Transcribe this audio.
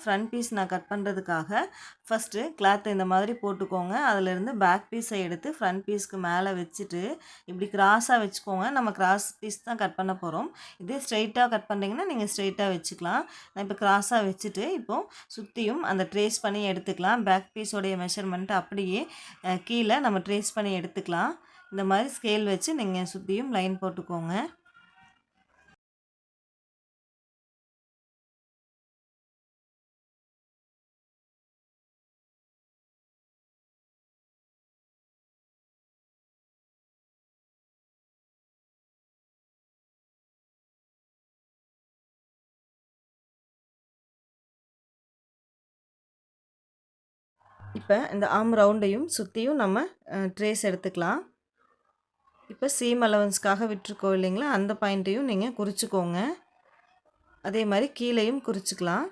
Front piece நான் cut பண்ணுறதுக்காக first கிளாத்தை இந்த மாதிரி போட்டுக்கோங்க. அதிலேருந்து பேக் பீஸை எடுத்து ஃப்ரண்ட் பீஸ்க்கு மேலே வச்சுட்டு இப்படி கிராஸாக வச்சுக்கோங்க. நம்ம கிராஸ் பீஸ் தான் கட் பண்ண போகிறோம். இதே ஸ்ட்ரெயிட்டாக கட் பண்ணுறீங்கன்னா நீங்கள் ஸ்ட்ரெயிட்டாக வச்சுக்கலாம். நான் இப்போ கிராஸாக வச்சுட்டு இப்போது சுற்றியும் அந்த ட்ரேஸ் பண்ணி எடுத்துக்கலாம். பேக் பீஸோடைய மெஷர்மெண்ட் அப்படியே கீழே நம்ம ட்ரேஸ் பண்ணி எடுத்துக்கலாம். இந்த மாதிரி ஸ்கேல் வச்சு நீங்கள் சுற்றியும் லைன் போட்டுக்கோங்க. இப்போ இந்த ஆர்ம் ரவுண்டையும் சுற்றியும் நம்ம ட்ரேஸ் எடுத்துக்கலாம். இப்போ சீம் அலவன்ஸ்க்காக விட்டுருக்கோம் இல்லைங்களா, அந்த பாயிண்ட்டையும் நீங்கள் குறிச்சிக்கோங்க. அதே மாதிரி கீழேயும் குறிச்சிக்கலாம்.